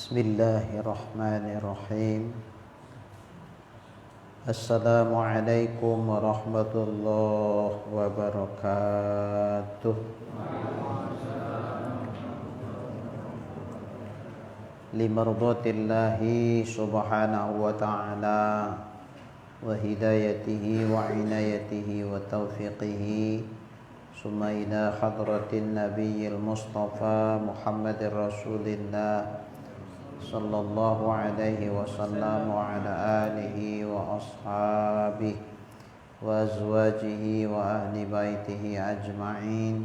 Bismillahirrahmanirrahim. Assalamualaikum warahmatullahi wabarakatuh. Limardatillahi subhanahu wa ta'ala wa hidayatihi wa inayatihi wa taufiqihi, summa ila hadratin nabiyil mustafa Muhammadir Rasulillah sallallahu alaihi wasallam wa ala alihi wa ashabihi wa azwajihi wa ahli baitihi ajma'in,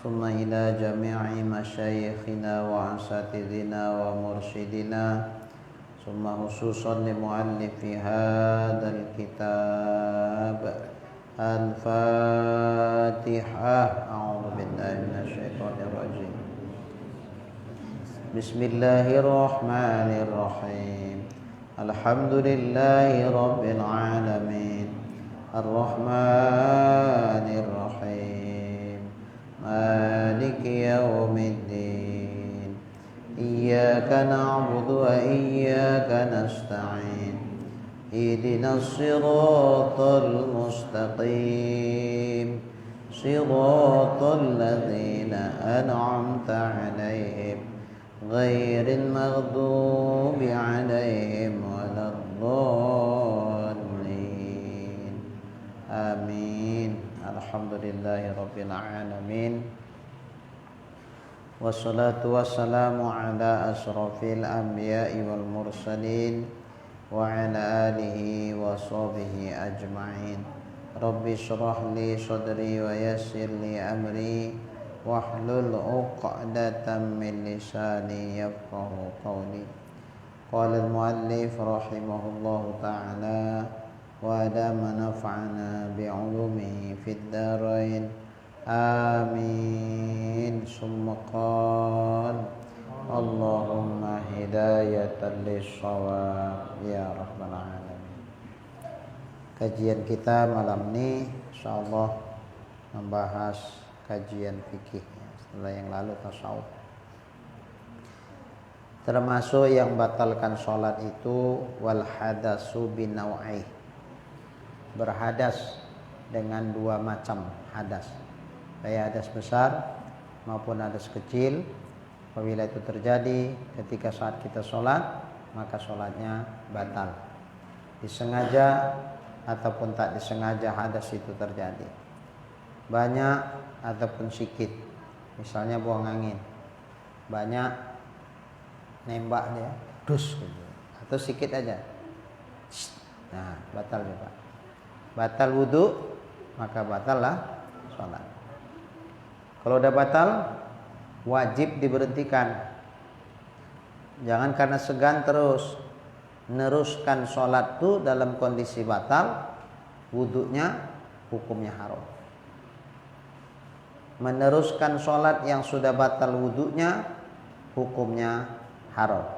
summa ila jami'i masyayikhina wa asatidina wa mursyidina, summa khususan li muallifi hadzal kitab. Al-Fatihah. A'udzu billahi minasyaitonir rajim. Bismillahirrahmanirrahim. Alhamdulillahi rabbil alamin. Ar-Rahmanir Rahim. Maliki yaumiddin. Iyyaka na'budu wa iyyaka nasta'in. Ihdinas siratal mustaqim. Siratal ladzina an'amta 'alaihim ghairil maghdubi 'alaihim waladdallin. Amin. Alhamdulillahirabbil alamin. Wassalatu wassalamu ala asrafil anbiya'i wal mursalin wa ala alihi wa sahbihi ajma'in. Rabbi shrah li sadri wa yassir li amri wahlul 'uqdatam min lisani yafqahu qawli. Qala al-muallif rahimahullahu ta'ala wa adama naf'ana bi'ulumihi fid dharain. Amin. Summa qala Allahumma hidayatan lis-shawab ya rabbal alamin. Kajian kita malam ini insyaallah membahas kajian fikih. Setelah yang lalu tasawuf. Termasuk yang batalkan sholat itu wal hadatsu binau'i. Berhadas dengan dua macam hadas. Baik hadas besar maupun hadas kecil. Apabila itu terjadi ketika saat kita sholat, maka sholatnya batal. Disengaja ataupun tak disengaja hadas itu terjadi. Banyak ataupun sedikit. Misalnya buang angin. Banyak nembak dia, dus gitu. Atau sedikit aja. Nah, batal juga. Batal wudu, maka batallah sholat. Kalau udah batal, wajib diberhentikan. Jangan karena segan terus meneruskan sholat itu dalam kondisi batal, wudunya hukumnya haram. Meneruskan sholat yang sudah batal wudunya hukumnya haram.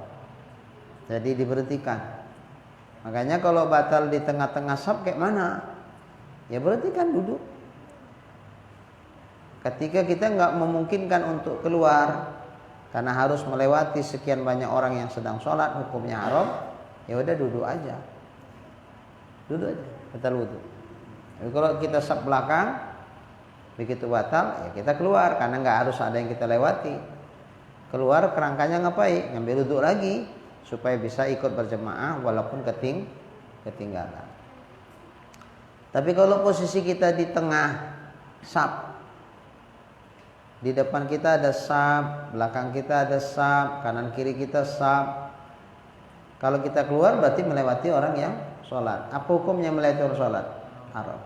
Jadi diberhentikan. Makanya kalau batal di tengah-tengah saf kayak mana? Ya berhentikan duduk. Ketika kita nggak memungkinkan untuk keluar karena harus melewati sekian banyak orang yang sedang sholat, hukumnya haram, ya udah duduk aja, batal wudu. Tapi kalau kita saf belakang, begitu batal, ya kita keluar karena nggak harus ada yang kita lewati. Keluar kerangkanya ngapain? Ngambil wudu lagi supaya bisa ikut berjemaah walaupun ketinggalan. Tapi kalau posisi kita di tengah saf, di depan kita ada saf, belakang kita ada saf, kanan kiri kita saf. Kalau kita keluar berarti melewati orang yang sholat. Apa hukumnya melewati orang sholat? Haram.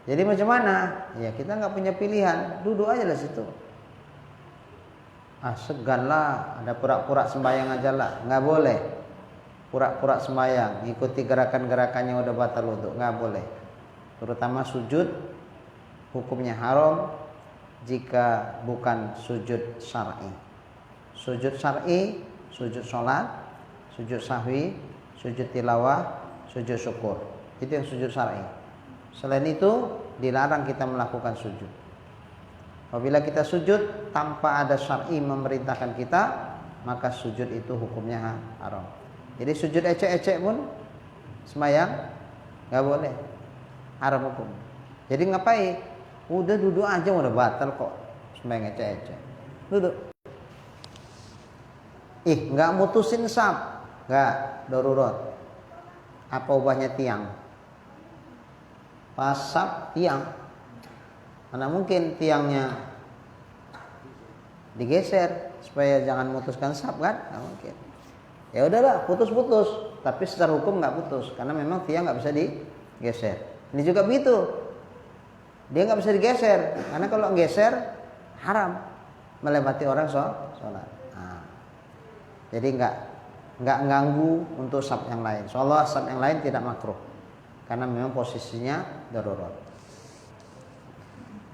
Jadi macam mana? Ya kita nggak punya pilihan, duduk aja lah situ. Segan lah, ada pura-pura sembahyang aja lah, nggak boleh. Pura-pura sembahyang, ikuti gerakan-gerakannya udah batal wudu, nggak boleh. Terutama sujud. Hukumnya haram jika bukan sujud syar'i. Sujud syar'i, sujud sholat, sujud sahwi, sujud tilawah, sujud syukur. Itu yang sujud syar'i. Selain itu dilarang kita melakukan sujud. Apabila kita sujud tanpa ada syar'i memerintahkan kita, maka sujud itu hukumnya haram. Jadi sujud ecek-ecek pun sembahyang nggak boleh, haram hukum. Jadi ngapain? Udah duduk aja udah batal kok sembahyang ecek-ecek. Duduk. Nggak mutusin saf, nggak darurat. Apa ubahnya tiang? Pas saf tiang. Mana mungkin tiangnya digeser supaya jangan mutuskan saf kan? Nggak mungkin. Ya udahlah, putus-putus. Tapi secara hukum nggak putus karena memang tiang nggak bisa digeser. Ini juga begitu. Dia nggak bisa digeser karena kalau geser haram melewati orang sholat. Nah, jadi nggak ganggu untuk saf yang lain. Insyaallah saf yang lain tidak makruh karena memang posisinya darurat.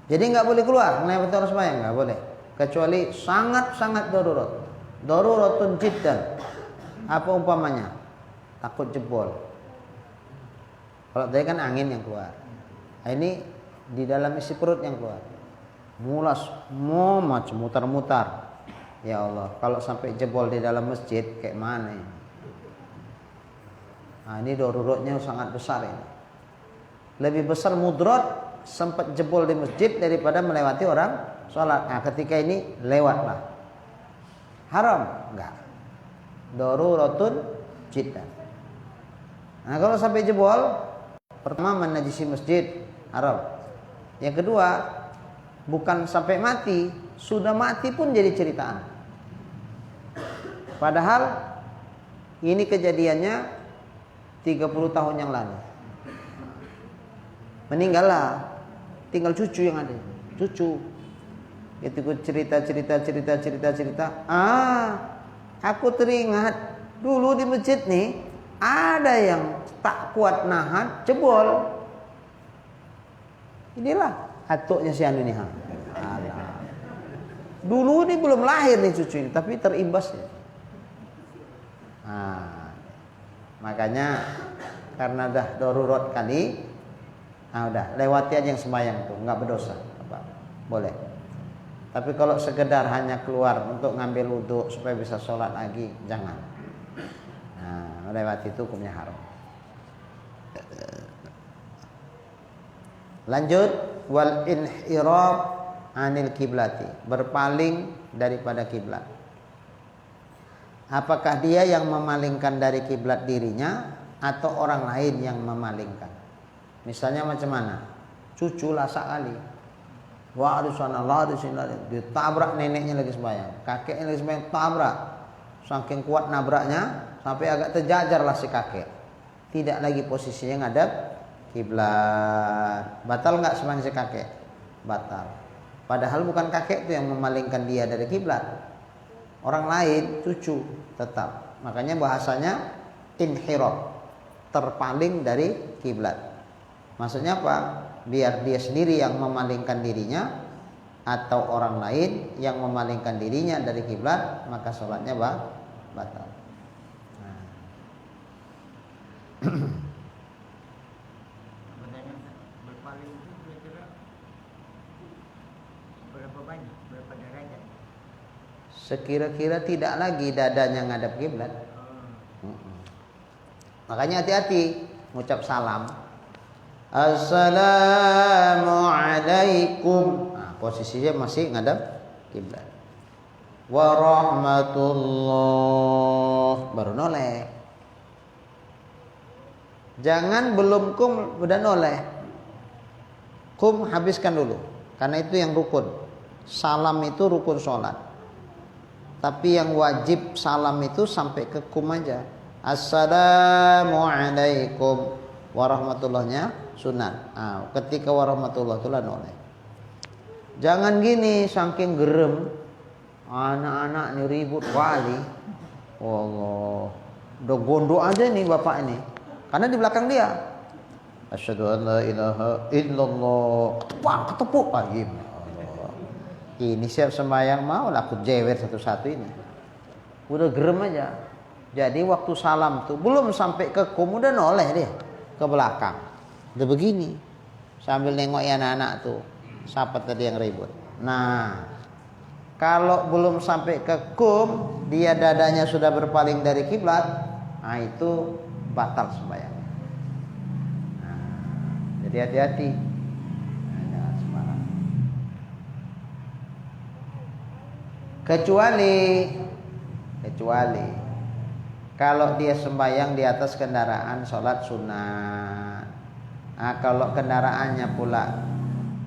Jadi nggak boleh keluar melewati orang sembahyang, nggak boleh. Kecuali sangat-sangat darurat. Daruratun jiddan. Apa umpamanya? Takut jebol. Kalau tadi kan angin yang keluar. Nah, ini di dalam isi perut yang keluar. Mulas, macam mutar-mutar. Ya Allah, kalau sampai jebol di dalam masjid kayak mana ini? Nah, ini daruratnya sangat besar ini. Lebih besar mudarat sempat jebol di masjid daripada melewati orang sholat. Nah, ketika ini lewatlah. Haram? Enggak. Daruratun jiddan. Nah, kalau sampai jebol, pertama menajisi masjid, haram. Yang kedua, bukan sampai mati, sudah mati pun jadi ceritaan. Padahal ini kejadiannya 30 tahun yang lalu. Meninggallah, tinggal cucu yang ada. Cucu itu cerita. Aku teringat dulu di masjid nih ada yang tak kuat nahan jebol. Inilah atuknya si anu nih. Dulu ini belum lahir nih cucu ini, tapi terimbasnya. Makanya karena dah darurat kali, udah lewati aja yang sembahyang tuh, nggak berdosa, boleh. Tapi kalau sekedar hanya keluar untuk ngambil wudhu supaya bisa sholat lagi, jangan. Melewati itu hukumnya haram. Lanjut, wal inhirab anil kiblati, berpaling daripada kiblat. Apakah dia yang memalingkan dari kiblat dirinya atau orang lain yang memalingkan? Misalnya macam mana? Cucu lasak kali. Wah, di sana lah, di sini ditabrak neneknya lagi sembahyang, kakeknya lagi sembahyang, tabrak. Saking kuat nabraknya sampai agak terjajarlah si kakek. Tidak lagi posisinya ngadap kiblat. Batal nggak sembahyang si kakek? Batal. Padahal bukan kakek itu yang memalingkan dia dari kiblat. Orang lain, cucu tetap. Makanya bahasanya inhirab, terpaling dari kiblat. Maksudnya apa? Biar dia sendiri yang memalingkan dirinya atau orang lain yang memalingkan dirinya dari kiblat, maka sholatnya batal. Berpaling itu kira-kira berapa banyak, berapa derajat? Sekira-kira tidak lagi dadanya ngadap kiblat. Makanya hati-hati ngucap salam. Assalamualaikum. Posisinya masih ngadap kiblat. Warahmatullah, baru noleh. Jangan belum kum udah noleh. Kum habiskan dulu, karena itu yang rukun. Salam itu rukun sholat. Tapi yang wajib salam itu sampai ke kum aja. Assalamualaikum warahmatullahnya sunat. Ketika warahmatullah itu lah noleh. Jangan gini saking gerem, anak-anak nih ribut wali. Allah, udah gondok aja nih bapak ini, karena di belakang dia. Asyhadu an la ilaha illallah. Wah, ketepuk lagi. Ini siap sembahyang mau lah aku jewer satu-satu ini. Udah gerem aja. Jadi waktu salam tuh belum sampai ke kum udah noleh dia ke belakang. Udah begini sambil nengok anak-anak tuh. Siapa tadi yang ribut? Nah, kalau belum sampai ke kum, dia dadanya sudah berpaling dari kiblat, nah itu batal sembahyangnya. Nah, jadi hati-hati. Nah, jangan sembarang. Kecuali kalau dia sembahyang di atas kendaraan sholat sunat. Nah, kalau kendaraannya pula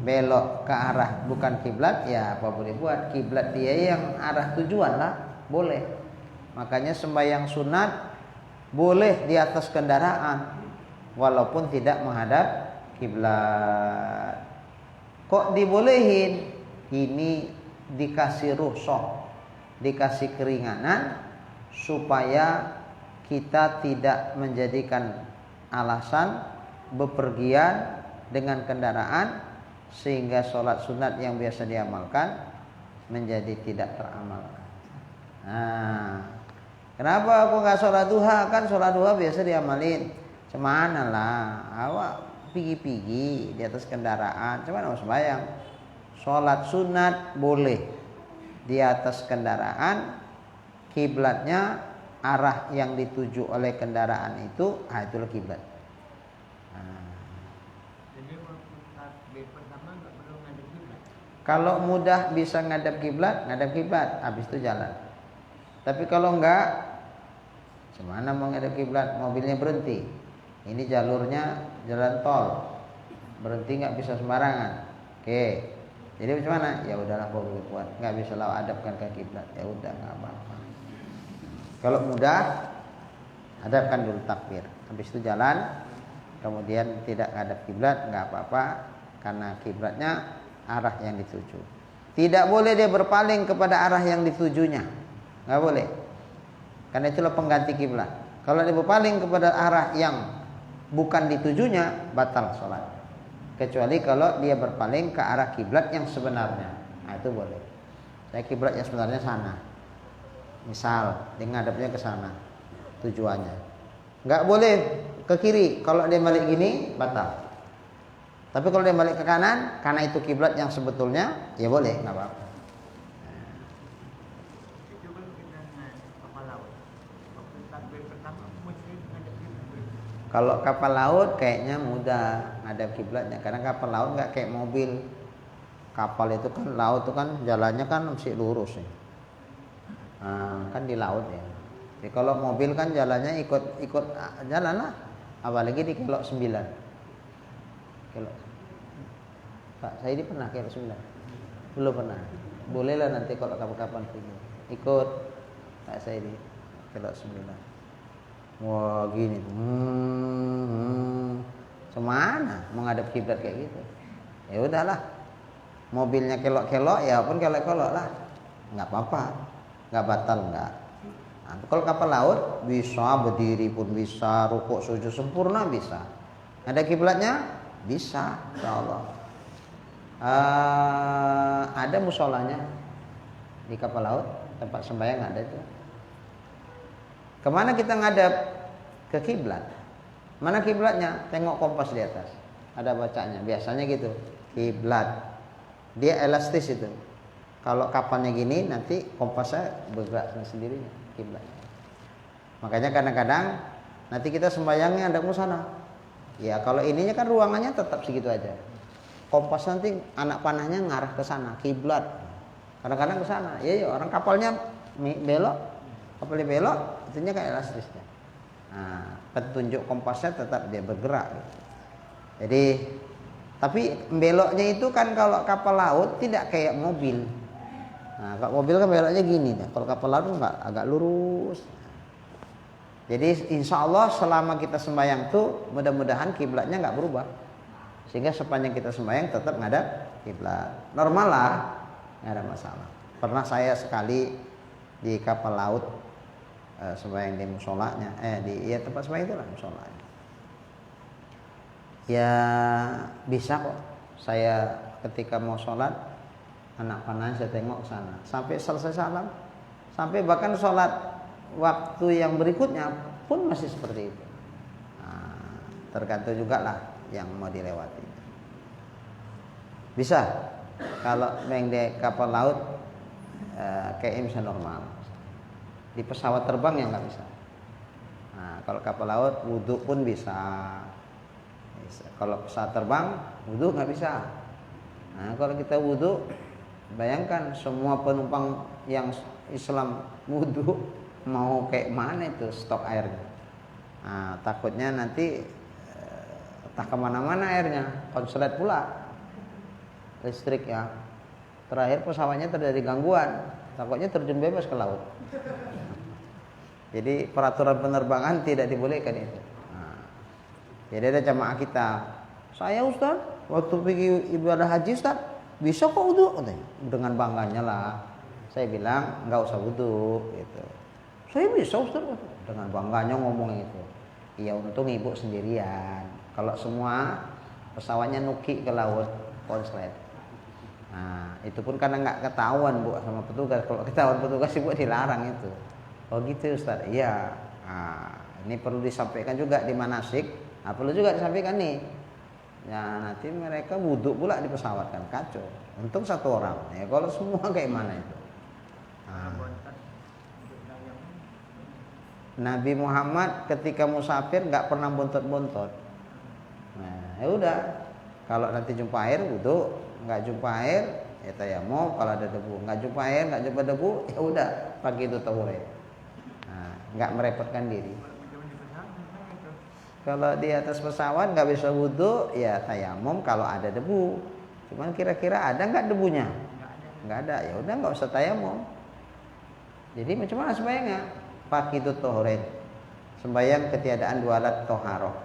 belok ke arah bukan kiblat, ya apa boleh buat, kiblat dia yang arah tujuan lah, boleh. Makanya sembahyang sunat boleh di atas kendaraan walaupun tidak menghadap kiblat. Kok dibolehin? Ini dikasih rukhsah, dikasih keringanan supaya kita tidak menjadikan alasan bepergian dengan kendaraan sehingga sholat sunat yang biasa diamalkan menjadi tidak teramalkan. Nah, kenapa aku nggak sholat duha? Kan sholat duha biasa diamalin. Cemana lah, awak pigi-pigi di atas kendaraan. Cemana mau sembahyang? Sholat sunat boleh di atas kendaraan, kiblatnya arah yang dituju oleh kendaraan itu, itulah kiblat. Jadi waktu takbir pertama nggak perlu ngadep kiblat. Kalau mudah bisa ngadap kiblat, habis itu jalan. Tapi kalau enggak, gimana mau ngadap kiblat? Mobilnya berhenti. Ini jalurnya jalan tol, berhenti nggak bisa sembarangan. Oke, jadi bagaimana? Ya udahlah, boleh kuat, nggak bisa lawan hadapkan ke kiblat. Ya udah, nggak apa-apa. Kalau mudah, hadapkan dulu takbir, habis itu jalan. Kemudian tidak ngadap kiblat, nggak apa-apa, karena kiblatnya arah yang dituju. Tidak boleh dia berpaling kepada arah yang ditujunya, nggak boleh, karena itulah pengganti kiblat. Kalau dia berpaling kepada arah yang bukan ditujunya, batal sholat. Kecuali kalau dia berpaling ke arah kiblat yang sebenarnya, nah itu boleh. Saya kiblat yang sebenarnya sana, misal dia ngadapnya ke sana tujuannya, nggak boleh ke kiri. Kalau dia balik gini batal. Tapi kalau dia balik ke kanan, karena itu kiblat yang sebetulnya, ya boleh, nggak apa-apa. Itu kalau kita naik kapal laut, waktu takbir pertama mesti ngadep kiblat. Kalau kapal laut kayaknya mudah ngadap kiblatnya, karena kapal laut nggak kayak mobil. Kapal itu kan laut itu kan jalannya kan mesti lurus ya. Nah, kan di laut ya. Jadi kalau mobil kan jalannya ikut jalan lah. Apalagi di kelok 9. Kelok. Pak, saya ini pernah kelok 9. Belum pernah. Bolehlah nanti kalau kapan-kapan pergi. Ikut Pak saya di kelok 9. Wah, gini. Semana menghadap kiblat kayak gitu. Ya udahlah. Mobilnya kelok-kelok ya pun kelok-kelok lah. Enggak apa-apa. Enggak batal enggak. Nah, kalau kapal laut bisa berdiri pun bisa, rukuk sujud sempurna bisa. Ada kiblatnya bisa, insyaallah. Ada musolanya di kapal laut, tempat sembahyang ada itu. Kemana kita ngadap? Ke kiblat. Mana kiblatnya? Tengok kompas di atas. Ada bacanya. Biasanya gitu. Kiblat. Dia elastis itu. Kalau kapalnya gini, nanti kompasnya bergerak sendirinya. Kiblat. Makanya kadang-kadang nanti kita sembahyangnya ada ke sana. Ya kalau ininya kan ruangannya tetap segitu aja. Kompas nanti anak panahnya ngarah ke sana, kiblat. Kadang-kadang ke sana. Ya orang kapalnya belok, kapalnya belok, itunya kayak elastisnya. Nah, petunjuk kompasnya tetap dia bergerak. Jadi tapi beloknya itu kan kalau kapal laut tidak kayak mobil. Nah, kalau mobil kan beloknya gini, kalau kapal laut enggak, agak lurus. Jadi insya Allah selama kita sembahyang tuh mudah-mudahan kiblatnya nggak berubah, sehingga sepanjang kita sembahyang tetap ngadap kiblat. Normal lah, nggak ada masalah. Pernah saya sekali di kapal laut sembahyang di musolanya, di tempat sembahyang itu lah musolanya. Ya bisa kok. Saya ketika mau sholat anak panah saya tengok ke sana sampai selesai salam, sampai bahkan sholat waktu yang berikutnya pun masih seperti itu. Nah, tergantung juga lah yang mau dilewati. Bisa Kalau yang di kapal laut kayak bisa normal. Di pesawat terbang yang nggak bisa. Nah, kalau kapal laut wudhu pun bisa. Kalau pesawat terbang wudhu nggak bisa. Nah, kalau kita wudhu, bayangkan semua penumpang yang Islam wudhu mau kayak mana itu stok airnya. Nah, takutnya nanti tak kemana-mana airnya, konslet pula listrik ya. Terakhir pesawatnya terjadi gangguan, takutnya terjun bebas ke laut. Jadi peraturan penerbangan tidak dibolehkan itu. Nah, jadi ada jamaah kita, saya Ustaz, waktu pergi ibadah haji Ustaz, bisa kok wudhu? Dengan bangganya lah. Saya bilang nggak usah wudhu, gitu. Saya bisa Ustaz, dengan bangganya ngomong itu. Iya, untung ibu sendirian. Kalau semua pesawatnya nuki ke laut, konslet. Nah, itu pun karena nggak ketahuan Bu sama petugas. Kalau ketahuan petugas ibu dilarang itu. Oh gitu Ustaz. Iya. Nah, ini perlu disampaikan juga di manasik. Nah, perlu juga disampaikan nih. Ya, nanti mereka wudhu pula di pesawat kan, kacau. Untung satu orang. Ya kalau semua kayak mana itu? Nah. Nabi Muhammad ketika musafir nggak pernah bontot-bontot. Nah, ya udah. Kalau nanti jumpa air wudhu, nggak jumpa air ya tayamum. Kalau ada debu, nggak jumpa air, nggak jumpa debu, ya udah pakai itu tawure. Nggak merepotkan diri. Kalau di atas pesawat nggak bisa wudhu, ya tayamum kalau ada debu. Cuman kira-kira ada nggak debunya? Nggak ada, ya udah nggak usah tayamum. Jadi macam mana sembahyangnya? Pakai itu tohret. Sembahyang ketiadaan dua alat toharoh.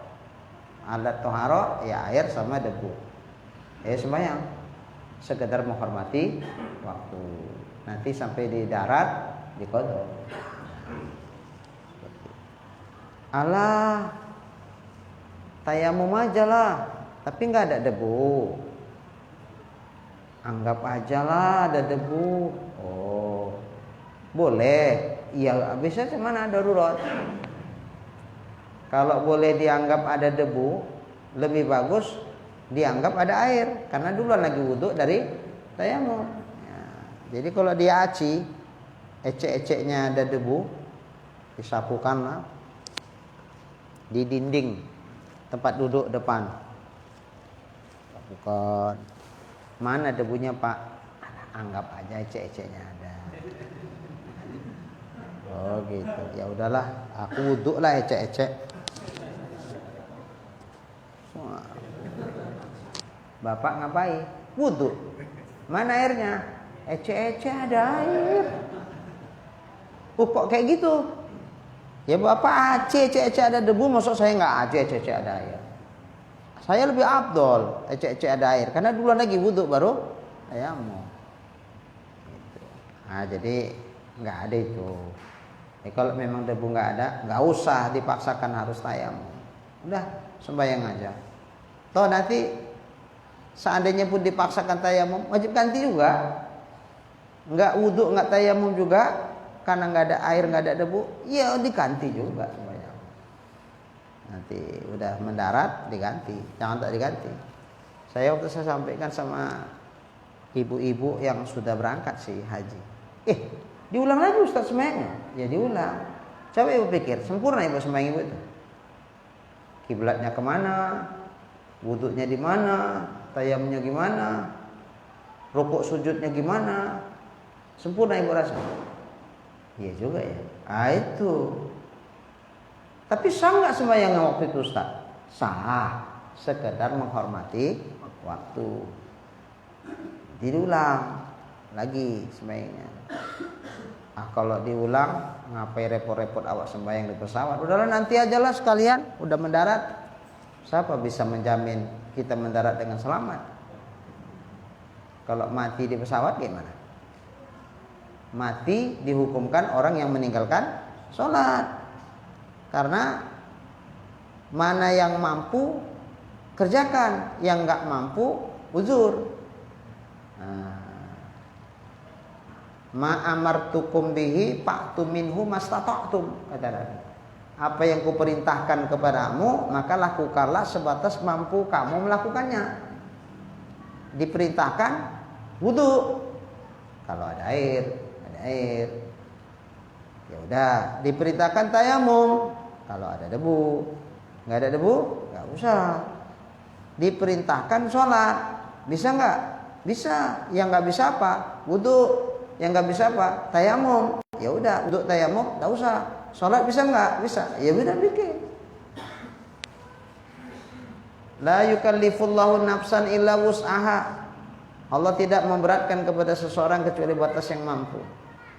Alat toharoh ya air sama debu. Ya sembahyang. Sekedar menghormati waktu. Nanti sampai di darat diqadha. Alah, tayamum aja lah, tapi nggak ada debu. Anggap aja lah ada debu. Oh, boleh. Iya, biasanya mana darurat. Kalau boleh dianggap ada debu, lebih bagus dianggap ada air, karena duluan lagi wudhu dari tayamum. Ya, jadi kalau dia aci, ecek-eceknya ada debu, disapukanlah di dinding tempat duduk depan. Bukan. Mana debunya Pak? Anggap aja ecek-eceknya ada. Oh gitu. Ya udahlah, aku wudhu lah ecek-ecek. Bapak ngapain? Wudhu. Mana airnya? Ecek-ecek ada air. Kok kayak gitu? Ya Bapak ecek-ecek ada debu, maksud saya nggak ecek-ecek ada air. Saya lebih afdol ecek-ecek ada air, karena duluan lagi wudhu baru tayamum. Gitu. Nah jadi nggak ada itu. Ya, kalau memang debu nggak ada, nggak usah dipaksakan harus tayamum. Udah sembahyang aja. Toh nanti seandainya pun dipaksakan tayamum, wajib ganti juga. Nggak wudhu nggak tayamum juga. Karena nggak ada air, nggak ada debu, ya diganti juga sembahyang. Nanti udah mendarat diganti, jangan tak diganti. Waktu saya sampaikan sama ibu-ibu yang sudah berangkat sih haji. Diulang lagi Ustaz sembahyangnya? Ya diulang. Coba ibu pikir, sempurna ibu sembahyang ibu itu. Kiblatnya kemana? Wudhunya di mana? Tayamumnya gimana? Rukuk sujudnya gimana? Sempurna ibu rasa? Iya juga ya. Itu. Tapi sah nggak sembahyangnya waktu itu Ustaz? Sah. Sekedar menghormati waktu. Diulang lagi sembahyangnya. Kalau diulang, ngapain repot-repot awak sembahyang di pesawat? Udahlah nanti ajalah sekalian. Udah mendarat. Siapa bisa menjamin kita mendarat dengan selamat? Kalau mati di pesawat gimana? Mati dihukumkan orang yang meninggalkan sholat. Karena mana yang mampu kerjakan, yang nggak mampu uzur. Ma amartukum bihi fa'tu minhu mastata'tum, kata Nabi. Apa yang kuperintahkan kepadamu, maka lakukanlah sebatas mampu kamu melakukannya. Diperintahkan wudu. Kalau ada air, ya udah diperintahkan tayamum. Kalau ada debu, nggak ada debu, nggak usah. Diperintahkan sholat, bisa nggak? Bisa. Yang nggak bisa apa? Wudu. Yang nggak bisa apa? Tayamum. Ya udah, untuk tayamum nggak usah. Sholat bisa nggak? Bisa. Ya udah bikin. La yukallifullahu nafsan illa wus'aha. Allah tidak memberatkan kepada seseorang kecuali batas yang mampu.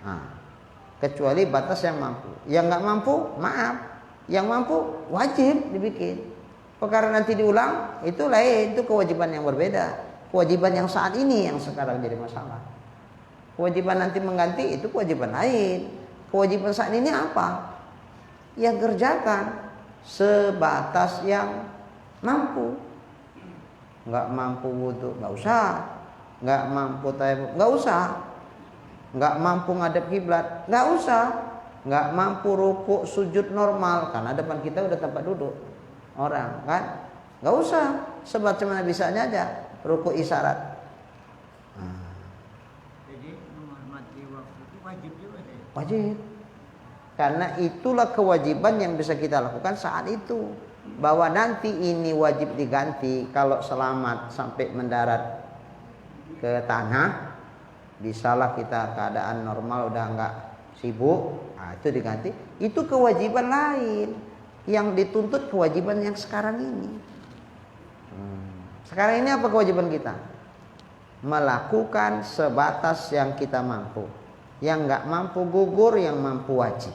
Nah, kecuali batas yang mampu. Yang nggak mampu, maaf. Yang mampu, wajib dibikin. Perkara nanti diulang, itu lain. Itu kewajiban yang berbeda. Kewajiban yang saat ini yang sekarang jadi masalah. Kewajiban nanti mengganti, itu kewajiban lain. Kewajiban saat ini apa? Ya kerjakan sebatas yang mampu. Nggak mampu wudu, nggak usah. Nggak mampu tayamum, nggak usah. Nggak mampu ngadep kiblat, nggak usah. Nggak mampu rukuk sujud normal, karena depan kita udah tempat duduk orang, kan? Nggak usah. Sebagaimana bisanya aja rukuk isyarat. Jadi menghormati waktu itu wajib juga deh. Wajib. Karena itulah kewajiban yang bisa kita lakukan saat itu. Bahwa nanti ini wajib diganti kalau selamat sampai mendarat ke tanah, bisalah kita keadaan normal udah nggak sibuk, nah, itu diganti. Itu kewajiban lain yang dituntut kewajiban yang sekarang ini. Sekarang ini apa kewajiban kita? Melakukan sebatas yang kita mampu. Yang nggak mampu gugur, yang mampu wajib.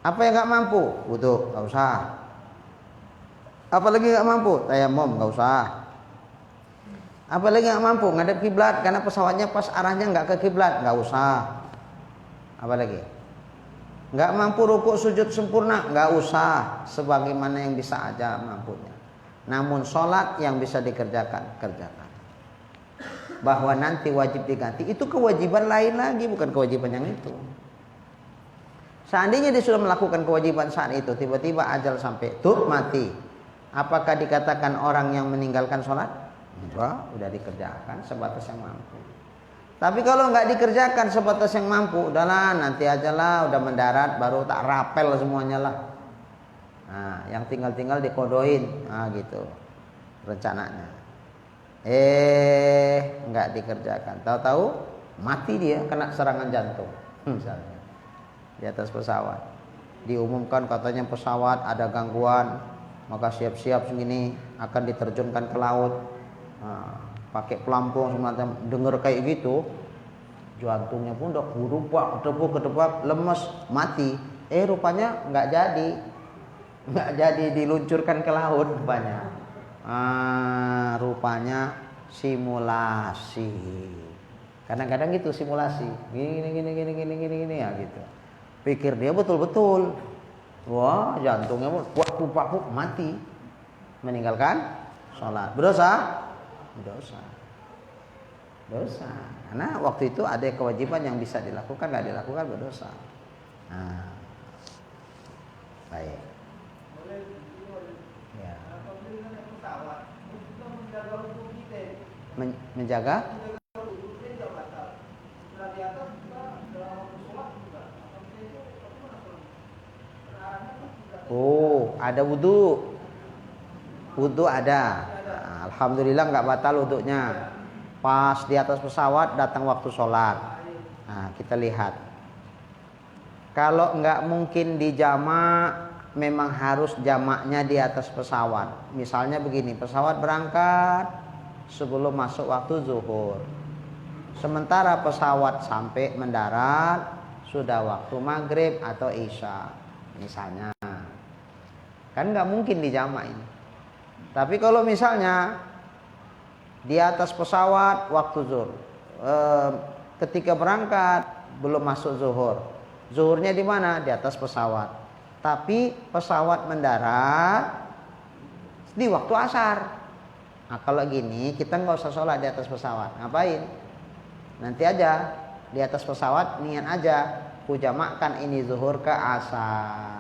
Apa yang nggak mampu? Wudu, nggak usah. Apalagi nggak mampu? Tayamum, nggak usah. Apalagi nggak mampu ngadep kiblat karena pesawatnya pas arahnya nggak ke kiblat, nggak usah. Apalagi nggak mampu rukuk sujud sempurna, nggak usah. Sebagaimana yang bisa aja mampunya. Namun sholat yang bisa dikerjakan, kerjakan. Bahwa nanti wajib diganti, itu kewajiban lain lagi, bukan kewajiban yang itu. Seandainya dia sudah melakukan kewajiban saat itu, tiba-tiba ajal sampai tuh mati, apakah dikatakan orang yang meninggalkan sholat? Enggak, udah dikerjakan sebatas yang mampu. Tapi kalau nggak dikerjakan sebatas yang mampu, udahlah nanti aja lah, udah mendarat baru tak rapel semuanya lah. Nah, yang tinggal-tinggal dikodoin, nah gitu rencananya. Nggak dikerjakan, tahu-tahu mati dia kena serangan jantung, misalnya di atas pesawat. Diumumkan katanya pesawat ada gangguan, maka siap-siap segini akan diterjunkan ke laut. Nah, pakai pelampung semacam, dengar kayak gitu jantungnya pun udah kedebak lemes mati. Rupanya nggak jadi diluncurkan ke laut rupanya. Rupanya simulasi. Kadang-kadang gitu simulasi gini ya gitu. Pikir dia betul-betul, wah jantungnya paku mati, meninggalkan sholat. Berdosa. Karena waktu itu ada kewajiban yang bisa dilakukan, nggak dilakukan berdosa. Nah, baik. Ya. Menjaga. Oh, ada wudu. Wudu ada. Nah, alhamdulillah nggak batal wudunya. Pas di atas pesawat datang waktu sholat. Nah, kita lihat. Kalau nggak mungkin dijamak, memang harus jamaknya di atas pesawat. Misalnya begini, pesawat berangkat sebelum masuk waktu zuhur. Sementara pesawat sampai mendarat sudah waktu maghrib atau isya, misalnya. Kan nggak mungkin dijamak ini. Tapi kalau misalnya di atas pesawat waktu zuhur, ketika berangkat belum masuk zuhur. Zuhurnya di mana? Di atas pesawat. Tapi pesawat mendarat di waktu asar. Nah kalau gini kita nggak usah sholat di atas pesawat. Ngapain? Nanti aja di atas pesawat niat aja, ku jamakkan ini zuhur ke asar.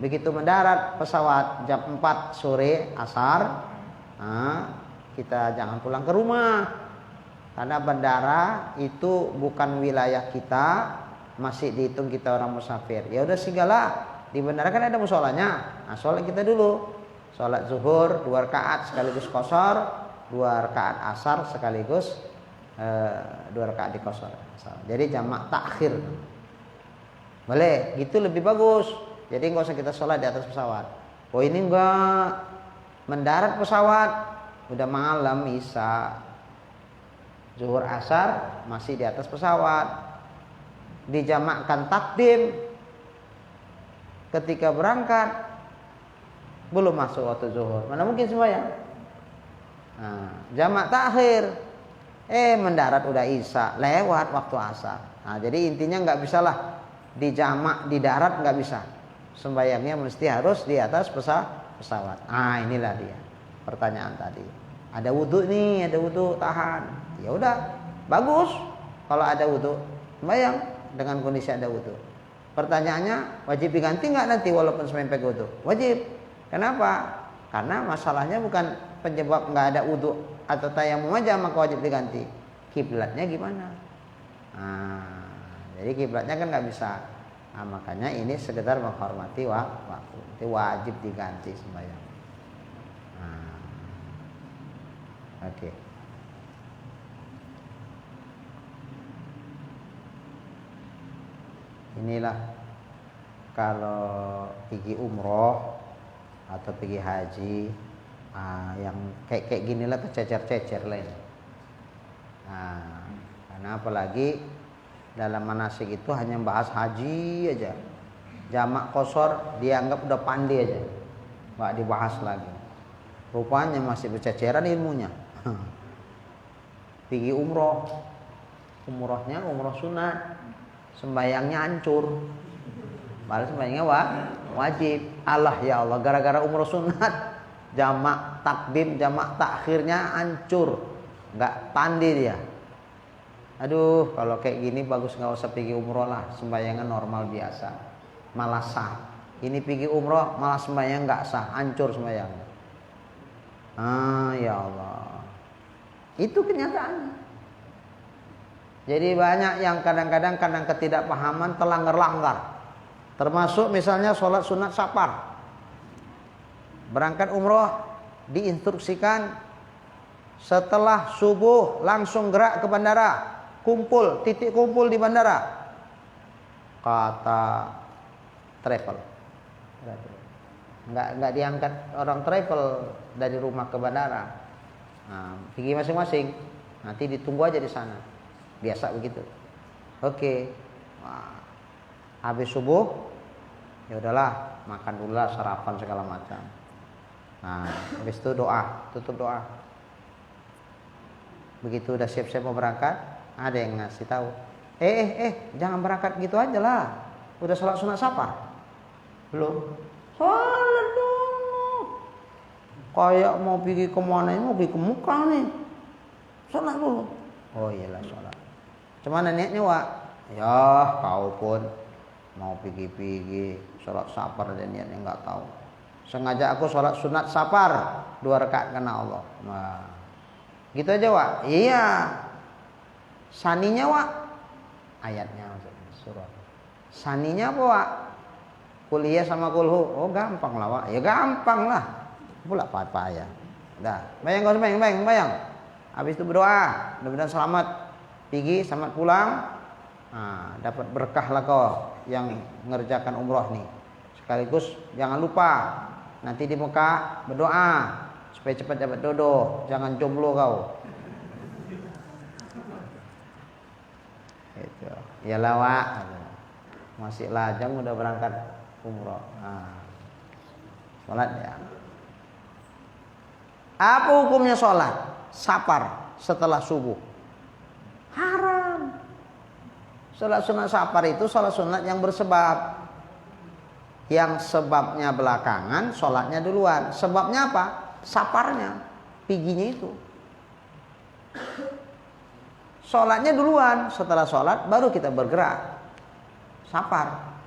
Begitu mendarat pesawat jam 4 sore asar, nah, kita jangan pulang ke rumah. Karena bandara itu bukan wilayah kita, masih dihitung kita orang musafir. Ya udah segala di bandara kan ada musholanya. Nah, sholat kita dulu. Sholat zuhur 2 rakaat sekaligus qashar, 2 rakaat asar sekaligus 2 rakaat di qashar. Jadi jamak takhir. Boleh, gitu lebih bagus. Jadi nggak usah kita sholat di atas pesawat. Oh ini enggak, mendarat pesawat udah malam isya, zuhur asar masih di atas pesawat, dijamakkan takdim ketika berangkat belum masuk waktu zuhur, mana mungkin sembahyang. Nah, jamak takhir mendarat udah isya, lewat waktu asar. Nah, jadi intinya nggak bisa lah dijamak di darat, nggak bisa, sembahyangnya mesti harus di atas pesawat. Ah, inilah dia pertanyaan tadi. Ada wudhu nih, ada wudhu, tahan. Ya udah, bagus. Kalau ada wudhu, sembahyang dengan kondisi ada wudhu. Pertanyaannya, wajib diganti nggak nanti walaupun semempek wudhu? Wajib. Kenapa? Karena masalahnya bukan penyebab nggak ada wudhu atau tayamum aja maka wajib diganti. Kiblatnya gimana? Nah, jadi kiblatnya kan nggak bisa. Nah, makanya ini sekedar menghormati waktu. Itu wajib diganti sembahyang. Nah, oke. Inilah kalau pergi umroh atau pergi haji, yang kayak ginilah tercecer-cecer lain. Nah, karena apalagi dalam manasik itu hanya bahas haji aja. Jamak qashar dianggap udah pandai aja, nggak dibahas lagi. Rupanya masih berceceran ilmunya. Pergi umrohnya umroh sunat, sembayangnya hancur. Padahal sembayangnya wajib. Allah ya Allah, gara-gara umroh sunat, jamak takdim, jamak takhirnya hancur. Nggak pandai dia. Aduh, kalau kayak gini bagus nggak usah pergi umroh lah, sembayangan normal biasa, malah sah. Ini pergi umroh malah sembayang nggak sah, hancur sembayangnya. Ah ya Allah, itu kenyataannya. Jadi banyak yang kadang-kadang karena ketidakpahaman terlanggar-langgar. Termasuk misalnya sholat sunat safar. Berangkat umroh diinstruksikan setelah subuh langsung gerak ke bandara, kumpul, titik kumpul di bandara. Kata travel, nggak diangkat orang travel dari rumah ke bandara. Nah, pergi masing-masing, nanti ditunggu aja di sana. Biasa begitu. Oke. Nah, habis subuh ya udahlah, makan dulu lah, sarapan segala macam. Nah, habis itu doa, tutup doa. Begitu udah siap-siap mau berangkat, ada yang ngasih tahu, jangan berangkat gitu aja lah. Udah sholat sunat safar? Belum. Sholat dulu. Kayak mau pergi kemana ini, mau pergi ke Mekah nih. Sholat dulu. Oh iyalah sholat. Cuman niatnya Wak? Ya kau pun mau pergi-pergi sholat safar dan niatnya nggak tahu. Sengaja aku sholat sunat safar 2 rakaat karena Allah. Nah, gitu aja Wak? Iya. Saninya Wak? Ayatnya maksudnya surah. Saninya apa Wak? Kuliah sama kulhu. Oh gampang lah Wak. Ya gampang lah. Pula apa ya. Dah. Bayang. Habis itu berdoa. Mudah-mudahan selamat. Pergi selamat pulang. Nah, dapat berkah lah kau yang mengerjakan umroh nih. Sekaligus jangan lupa nanti di Mekah berdoa supaya cepat dapat jodoh, jangan jomblo kau. Itu. Ya lawak. Masih lajang udah berangkat umroh. Nah, sholat ya. Apa hukumnya sholat safar setelah subuh? Haram. Sholat sunat safar itu sholat sunat yang bersebab. Yang sebabnya belakangan, sholatnya duluan. Sebabnya apa? Safarnya, piginya itu. Sholatnya duluan, setelah sholat baru kita bergerak. Safar.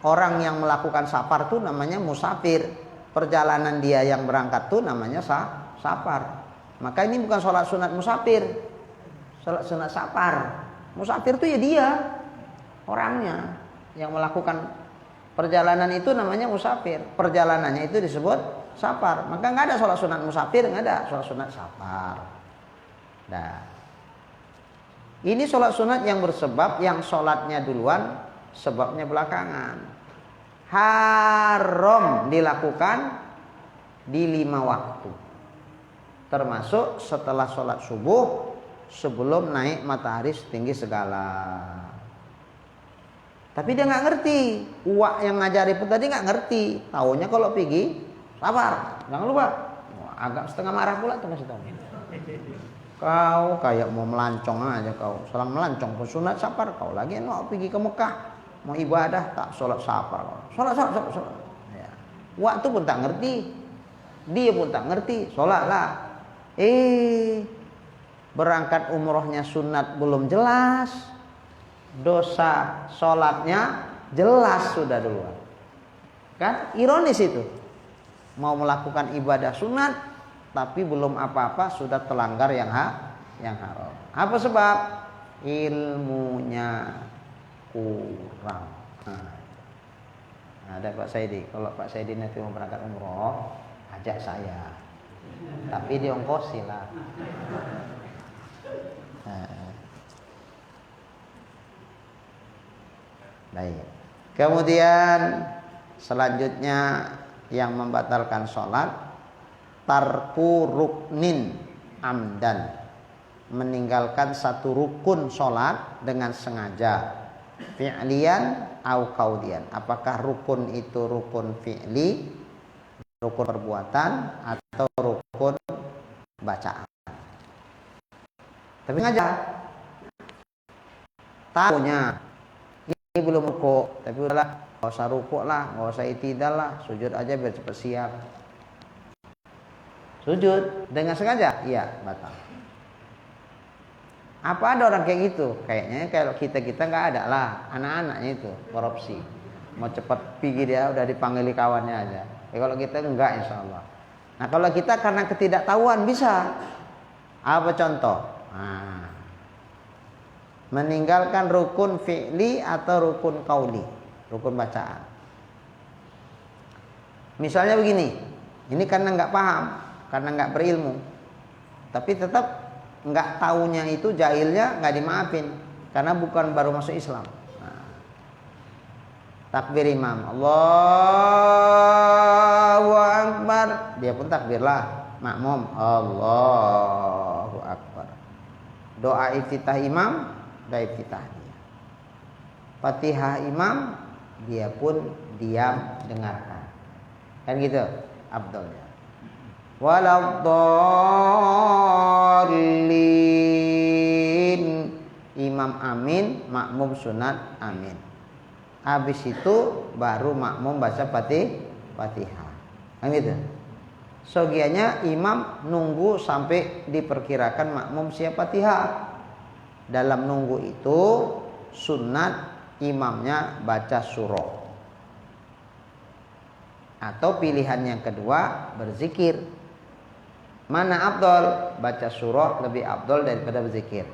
Orang yang melakukan safar itu namanya musafir. Perjalanan dia yang berangkat itu namanya safar. Maka ini bukan sholat sunat musafir. Sholat sunat sapar. Musafir itu ya dia orangnya yang melakukan perjalanan itu namanya musafir. Perjalanannya itu disebut sapar. Maka nggak ada sholat sunat musafir, nggak ada sholat sunat sapar. Nah, ini sholat sunat yang bersebab, yang sholatnya duluan, sebabnya belakangan. Haram dilakukan di 5 waktu. Termasuk setelah sholat subuh, sebelum naik matahari setinggi segala. Tapi dia nggak ngerti. Uwak yang ngajari pun tadi nggak ngerti. Taunya kalau pergi sabar, jangan lupa. Agak setengah marah pula tuh masih tahu. Kau kayak mau melancong aja kau. Salam melancong pun sunat sapar kau lagi mau pergi ke Mekah, mau ibadah tak sholat sapar. Sholat. Ya. Uwak tuh pun tak ngerti. Dia pun tak ngerti. Sholatlah. Berangkat umrohnya sunat belum jelas, dosa sholatnya jelas sudah duluan. Kan ironis itu. Mau melakukan ibadah sunat tapi belum apa-apa sudah terlanggar yang haram. Apa sebab? Ilmunya kurang. Nah, ada Pak Saidi. Kalau Pak Saidi nanti mau berangkat umroh, ajak saya. Tapi diongkosi lah. Baik. Kemudian selanjutnya yang membatalkan sholat, tarku ruknin amdan, meninggalkan satu rukun sholat dengan sengaja, fi'liyan au qaulian. Apakah rukun itu rukun fi'li, rukun perbuatan, atau rukun bacaan? Tapi sengaja, tahunya ini belum rukuk, tapi udahlah, nggak usah rukuk lah, nggak usah itidal lah, sujud aja biar cepat siap. Sujud dengan sengaja, iya batal. Apa ada orang kayak gitu? Kayaknya kalau kita nggak ada lah, anak-anaknya itu korupsi, mau cepat pergi dia udah dipanggili kawannya aja. Kalau kita enggak, insya Allah. Nah kalau kita karena ketidaktahuan bisa. Apa contoh? Nah, meninggalkan rukun fi'li atau rukun qauli, rukun bacaan. Misalnya begini, ini karena nggak paham, karena nggak berilmu, tapi tetap nggak taunya itu, jahilnya nggak dimaafin karena bukan baru masuk Islam. Nah, takbir imam, Allahu Akbar, dia pun takbirlah. Makmum, Allahu Akbar. Doa iftitah imam, doa iftitah dia. Fatihah imam, dia pun diam dengarkan. Kan gitu afdalnya. Waladdallin, imam amin, makmum sunat amin. Habis itu baru makmum baca Fatihah. Kan gitu. Sogianya imam nunggu sampai diperkirakan makmum siap Fatihah. Dalam nunggu itu sunat imamnya baca surah. Atau pilihan yang kedua berzikir. Mana afdol? Baca surah lebih afdol daripada berzikir.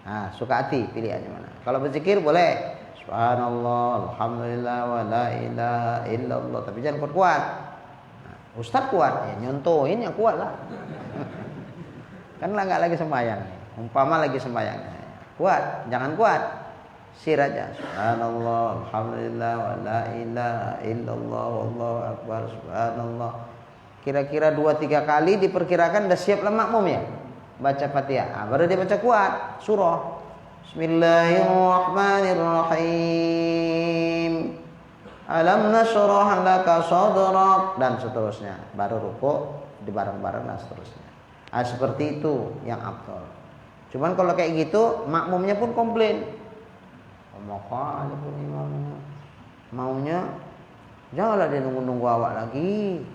Nah, suka hati pilihannya mana. Kalau berzikir boleh subhanallah, alhamdulillah, wa la ilaha illallah, tapi jangan kuat-kuat. Ustaz kuat, ya nyontohin yang kuat lah. Kan lah nggak lagi sembahyang, umpama lagi sembahyang, kuat, jangan kuat, sir aja. Subhanallah, alhamdulillah, wa la ilaha illallah, wallahu akbar, subhanallah. Kira-kira 2-3 kali diperkirakan udah siap lah makmum ya, baca Fatihah. Baru dia baca kuat surah. Bismillahirrahmanirrahim. Alam nashrah laka sadrak, dan seterusnya. Baru rukuk dibareng-bareng dan seterusnya. Nah, seperti itu yang afdal. Cuman kalau kayak gitu makmumnya pun komplain. Maka aja pun imamnya maunya janganlah dia nunggu-nunggu awak lagi.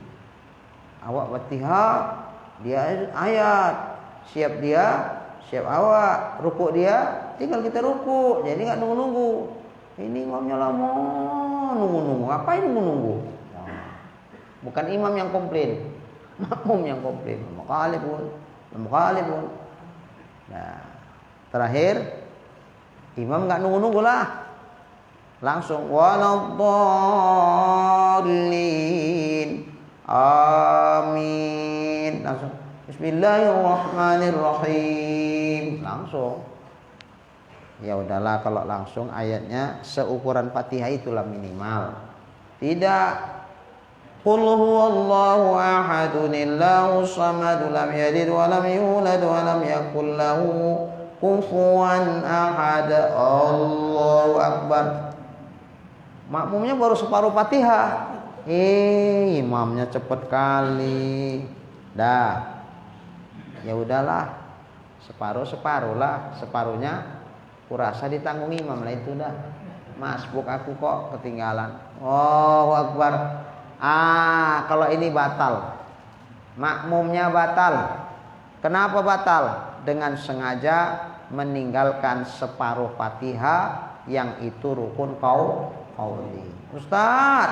Awak Fatihah, dia ayat, siap dia, siap awak, rukuk dia, tinggal kita rukuk. Jadi nggak nunggu-nunggu. Ini imamnya lama nunggu-nunggu. Ngapain nunggu-nunggu? Bukan imam yang komplain, makmum yang komplain. Lama kali pun. Nah, Terakhir, imam nggak nunggu-nunggu lah, langsung waladdallin, amin, langsung bismillahirrahmanirrahim, langsung. Ya udahlah kalau langsung ayatnya seukuran Fatihah itulah minimal. Tidak, qul huwallahu ahadun illahus samad lam yalid wa lam yulad wa lam yakul lahu kufuwan ahad. Allahu akbar. Makmumnya baru separuh Fatihah. Imamnya cepet kali. Dah. Ya udahlah. Separuh lah, separuhnya kurasa ditanggung imam lah itu dah. Masbuk aku kok ketinggalan. Allahu akbar. Kalau ini batal. Makmumnya batal. Kenapa batal? Dengan sengaja meninggalkan separuh Fatihah yang itu rukun qauli. Ustaz,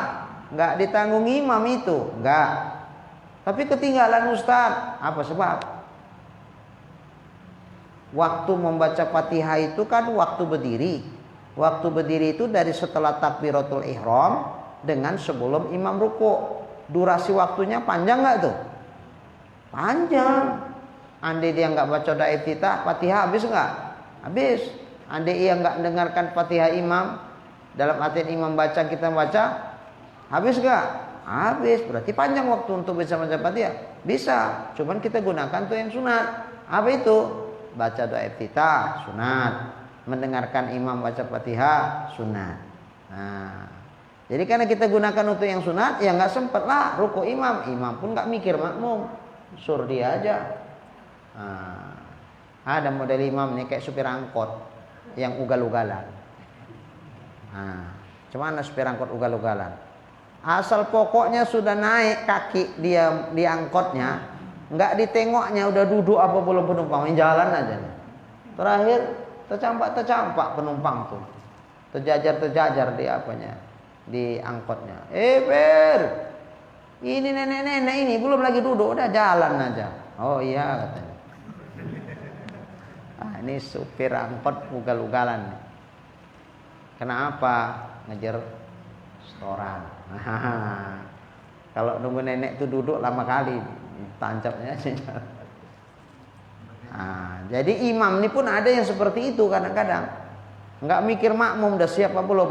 enggak ditanggung imam itu, enggak. Tapi ketinggalan Ustaz. Apa sebab? Waktu membaca Fatihah itu kan waktu berdiri. Waktu berdiri itu dari setelah takbiratul ihram dengan sebelum imam ruku. Durasi waktunya panjang nggak tuh? Panjang. Andai dia nggak baca doa iftitah, Fatihah habis nggak? Habis. Andai ia nggak dengarkan Fatihah imam, dalam artian imam baca kita baca, habis nggak? Habis. Berarti panjang waktu untuk bisa baca Fatihah. Bisa. Cuman kita gunakan tuh yang sunat. Apa itu? Baca doa iftitah, sunat. Mendengarkan imam baca Fatihah, sunat. Nah, jadi karena kita gunakan untuk yang sunat, ya nggak sempet lah ruku imam. Imam pun nggak mikir makmum, suruh dia aja. Nah, ada model imam nih kayak supir angkot yang ugal-ugalan. Nah, cuman supir angkot ugal-ugalan. Asal pokoknya sudah naik kaki dia di angkotnya, nggak ditengoknya udah duduk apa belum penumpang, jalan aja nih. Terakhir tercampak penumpang tuh, terjajar di apanya, di angkotnya. Per, ini nenek-nenek ini belum lagi duduk, udah jalan aja. Oh iya katanya. Ini supir angkot ugal-ugalan. Kenapa? Ngejar setoran. Kalau nunggu nenek tuh duduk lama kali, tancapnya aja. Jadi imam ini pun ada yang seperti itu kadang-kadang. Nggak mikir makmum udah siap apa belum,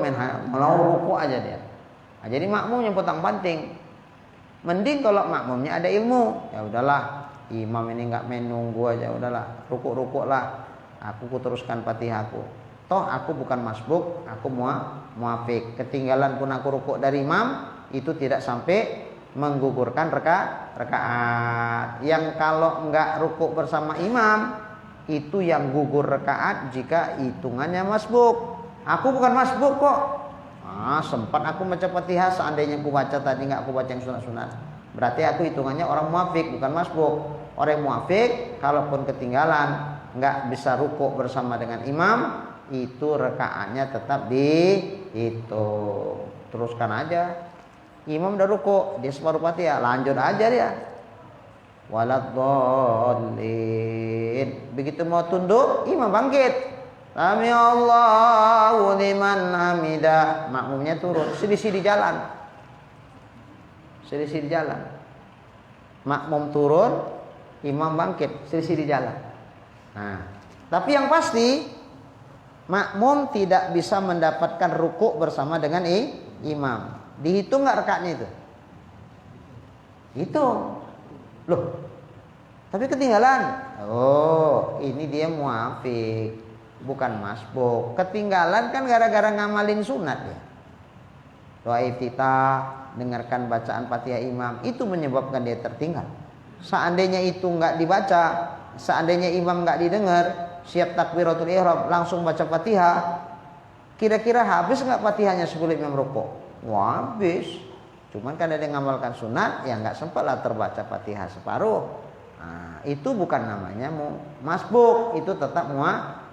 mau ruku aja dia. Jadi makmum yang potong-panting. Mending kalau makmumnya ada ilmu, ya udahlah, imam ini nggak main nunggu aja, udahlah, ruku lah. Aku teruskan Fatihahku. Toh aku bukan masbuk, aku muafik. Ketinggalan pun aku ruku dari imam, itu tidak sampai menggugurkan rakaat. Yang kalau enggak rukuk bersama imam, itu yang gugur rakaat jika hitungannya masbuk. Aku bukan masbuk kok. Sempat aku baca Fatihah, seandainya aku baca tadi enggak aku baca yang sunat-sunat. Berarti aku hitungannya orang muafik, bukan masbuk. Orang muafik kalaupun ketinggalan enggak bisa rukuk bersama dengan imam, itu rakaatnya tetap dihitung. Teruskan aja. Imam udah ruku, dia separuh Fatihah, lanjut aja dia. Waladdallin. Begitu mau tunduk, imam bangkit. Sami Allahu liman hamidah. Makmumnya turun, selisih di jalan. Makmum turun, imam bangkit, selisih di jalan. Nah, tapi yang pasti makmum tidak bisa mendapatkan ruku bersama dengan imam. Dihitung nggak rakaatnya itu? Hitung. Loh, tapi ketinggalan. Oh, ini dia muafik, bukan masbuk. Ketinggalan kan gara-gara ngamalin sunat ya. Doa iftitah, dengarkan bacaan Fatihah imam, itu menyebabkan dia tertinggal. Seandainya itu nggak dibaca, seandainya imam nggak didengar, siap takbiratul ihram langsung baca Fatihah, kira-kira habis nggak Fatihahnya sebelum imam rukuk? Wah, habis. Cuman kan ada yang ngamalkan sunat, ya nggak sempat lah terbaca Fatihah separuh. Nah, itu bukan namanya masbuk, itu tetap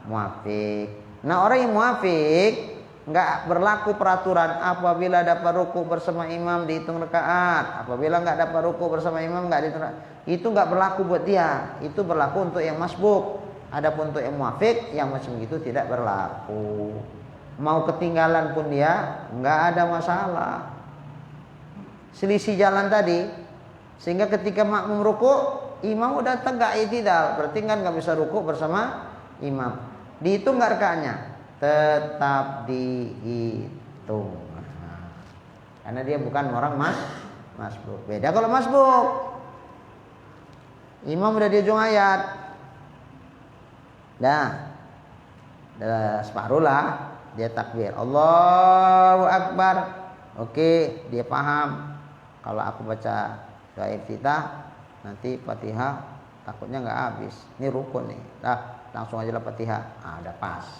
muafik. Nah, orang yang muafik nggak berlaku peraturan apabila dapat ruku bersama imam dihitung rakaat, apabila nggak dapat ruku bersama imam nggak dihitung. Itu nggak berlaku buat dia. Itu berlaku untuk yang masbuk. Adapun untuk yang muafik, yang macam itu tidak berlaku. Mau ketinggalan pun dia nggak ada masalah. Selisih jalan tadi, sehingga ketika makmum ruku, imam udah tegak i'tidal, berarti kan nggak bisa ruku bersama imam. Dihitung nggak rakaatnya? Tetap dihitung. Karena dia bukan orang masbuk. Beda kalau masbuk. Imam udah di ujung ayat. Dah separuh lah dia takbir Allahu Akbar. Oke, dia paham kalau aku baca doa iftitah nanti Fatihah takutnya nggak habis. Ini rukun nih. Dah langsung aja lah Fatihah. Udah pas.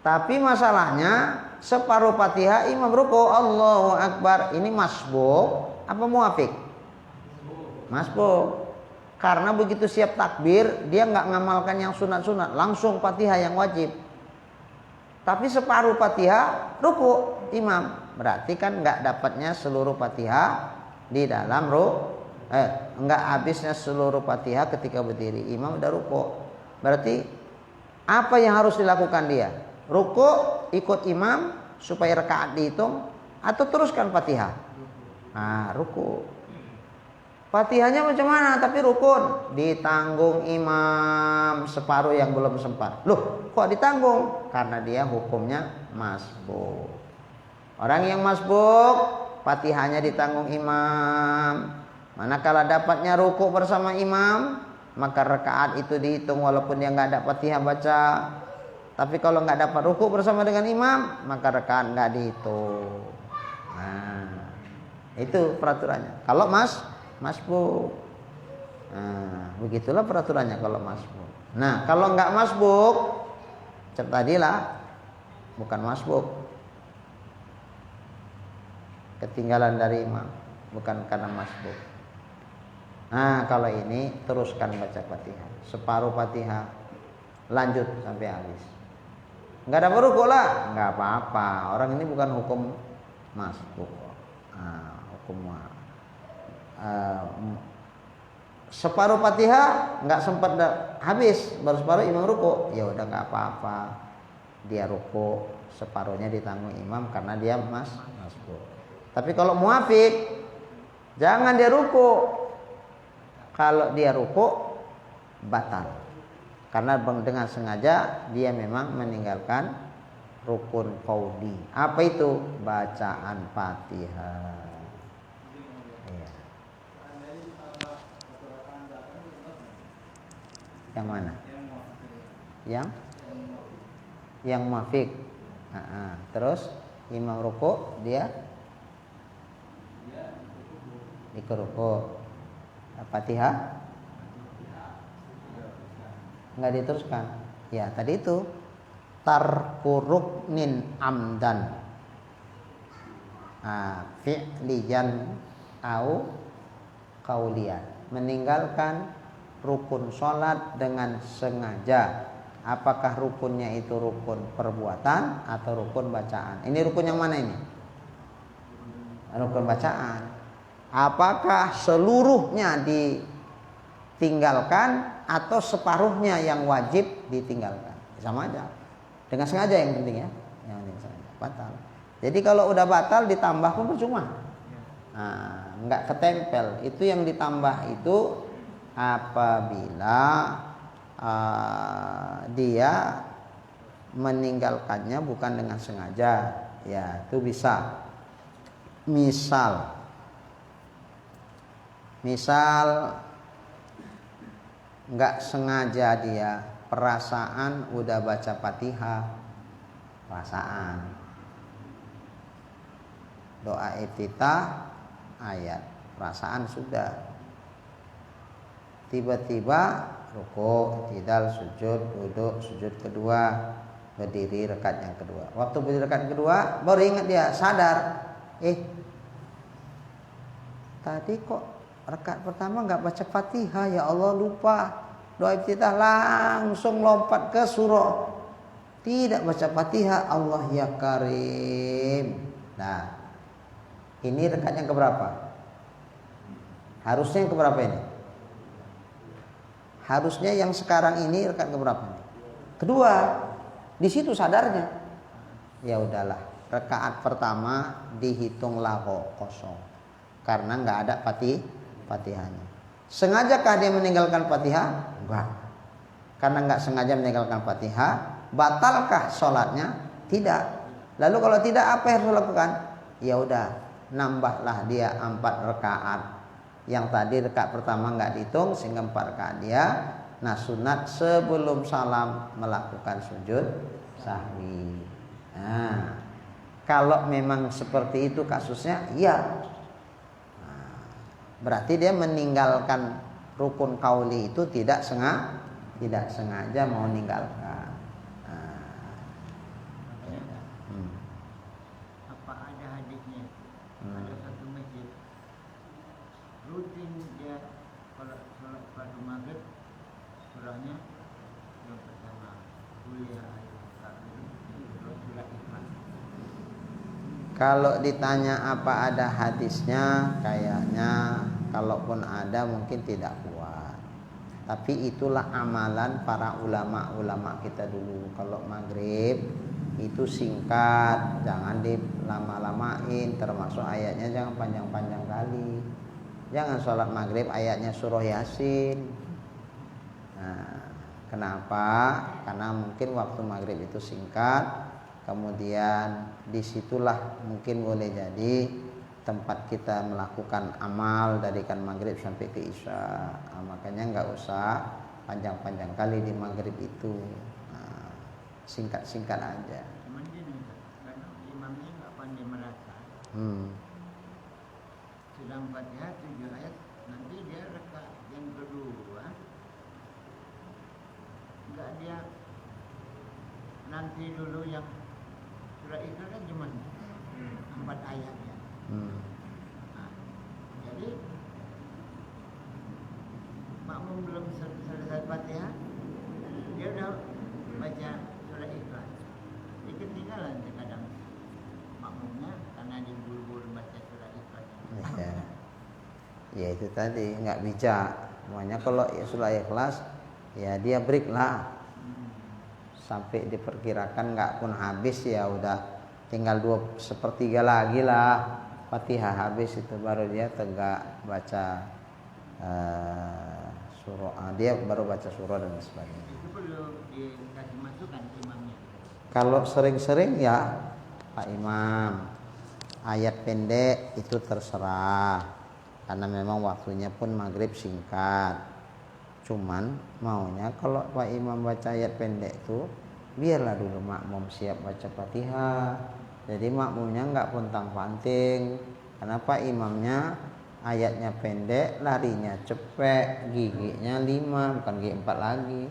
Tapi masalahnya separuh Fatihah imam ruku Allahu Akbar. Ini masbuk apa muafik? Masbuk. Karena begitu siap takbir, dia nggak ngamalkan yang sunat-sunat, langsung Fatihah yang wajib. Tapi separuh Fatihah ruku imam, berarti kan nggak dapatnya seluruh Fatihah di dalam nggak habisnya seluruh Fatihah ketika berdiri. Imam udah ruku, berarti apa yang harus dilakukan dia? Ruku ikut imam supaya rakaat dihitung, atau teruskan Fatihah? Ruku. Fatihahnya macam mana? Tapi rukun. Ditanggung imam separuh yang belum sempat. Loh, kok ditanggung? Karena dia hukumnya masbuk. Orang yang masbuk, Fatihahnya ditanggung imam. Manakala dapatnya ruku bersama imam, maka rakaat itu dihitung walaupun dia nggak ada Fatihah baca. Tapi kalau nggak dapat ruku bersama dengan imam, maka rakaat nggak dihitung. Itu peraturannya. Kalau masbuk. Begitulah peraturannya kalau masbuk. Nah, kalau enggak masbuk, tadilah bukan masbuk. Ketinggalan dari imam, bukan karena masbuk. Kalau ini teruskan baca Fatihah. Separuh Fatihah lanjut sampai habis. Enggak ada ruku lah, enggak apa-apa. Orang ini bukan hukum masbuk. Hukum separuh Fatihah nggak sempat habis, baru separuh imam ruku, ya udah nggak apa-apa, dia ruku separuhnya ditanggung imam karena dia masbuk. Tapi kalau muafik jangan dia ruku. Kalau dia ruku batal karena dengan sengaja dia memang meninggalkan rukun qauli. Apa itu? Bacaan Fatihah. Yang mana? Yang muafik. Terus imam ruku dia ikut ruku. Fatihah nggak diteruskan. Ya tadi itu tarku ruknin amdan. Fi'liyan au qauliyan. Meninggalkan rukun sholat dengan sengaja. Apakah rukunnya itu rukun perbuatan atau rukun bacaan? Ini rukun yang mana ini? Rukun bacaan. Apakah seluruhnya ditinggalkan atau separuhnya yang wajib ditinggalkan? Sama aja. Dengan sengaja yang penting ya. Yang penting sengaja. Batal. Jadi kalau udah batal ditambah pun percuma. Nggak ketempel. Itu yang ditambah itu apabila dia meninggalkannya bukan dengan sengaja, ya itu bisa. Misal nggak sengaja dia perasaan udah baca Fatihah, perasaan doa iftitah ayat, perasaan sudah. Tiba-tiba ruku, i'tidal, sujud, duduk, sujud kedua, berdiri rakaat yang kedua. Waktu berdiri rakaat kedua baru ingat dia, sadar, tadi kok rakaat pertama nggak baca Fatihah, ya Allah lupa. Doa iftitah langsung lompat ke surah, tidak baca Fatihah, Allah ya Karim. Nah, ini rakaat yang keberapa? Harusnya yang keberapa ini? Harusnya yang sekarang ini rakaat keberapa nih? Kedua. Di situ sadarnya. Ya udahlah, rakaat pertama dihitunglah kosong. Karena nggak ada Fatihahnya. Sengajakah dia meninggalkan Fatihah? Enggak. Karena nggak sengaja meninggalkan Fatihah, batalkah sholatnya? Tidak. Lalu kalau tidak, apa yang harus dilakukan? Ya udah, nambahlah dia 4 rakaat. Yang tadi rakaat pertama nggak dihitung, sehingga 4 rakaat dia. Nah, sunat sebelum salam melakukan sujud sahwi. Nah, kalau memang seperti itu kasusnya, ya. Nah, berarti dia meninggalkan rukun qauli itu tidak sengaja mau meninggalkan. Apa ada hadisnya? Ada satu masjid rutin dia kalau sholat pada maghrib surahnya yang pertama kuliah al-kafirun, terus surah Ikhlas. Kalau ditanya apa ada hadisnya, kayaknya kalaupun ada mungkin tidak kuat. Tapi itulah amalan para ulama-ulama kita dulu. Kalau maghrib itu singkat, jangan dilama-lamain. Termasuk ayatnya jangan panjang-panjang kali. Jangan sholat maghrib ayatnya surah Yasin. Nah, kenapa? Karena mungkin waktu maghrib itu singkat. Kemudian disitulah mungkin boleh jadi tempat kita melakukan amal dari kan maghrib sampai ke isya. Nah, makanya nggak usah panjang-panjang kali di maghrib itu. Nah, singkat-singkat aja. Cuman gini, karena imamnya nggak pandai merasa. Sedang Fatihah 7 ayat, nanti dia rakaat yang kedua nggak dia nanti dulu yang surah itu kan cuma 4 ayat ya. Nah, jadi makmum belum selesai Fatihah, dia udah baca surah Ikhlas. Dia ketinggalan kadang makmumnya karena dia buru-buru baca surah Ikhlas. Ya itu tadi nggak bijak. Makanya kalau surah Ikhlas, ya dia break lah. Sampai diperkirakan nggak pun habis, ya udah tinggal 2/3 lagi lah Fatihah habis, itu baru dia tegak baca surah. Dia baru baca surah dan sebagainya. Itu perlu dikasih masukan ke imamnya. Kalau sering-sering ya Pak Imam, ayat pendek itu terserah, karena memang waktunya pun maghrib singkat. Cuman maunya kalau Pak Imam baca ayat pendek itu, biarlah dulu makmum siap baca Fatihah. Jadi makmumnya nggak pontang-panting. Karena Pak Imamnya ayatnya pendek, larinya cepet, giginya 5, bukan gigi 4 lagi,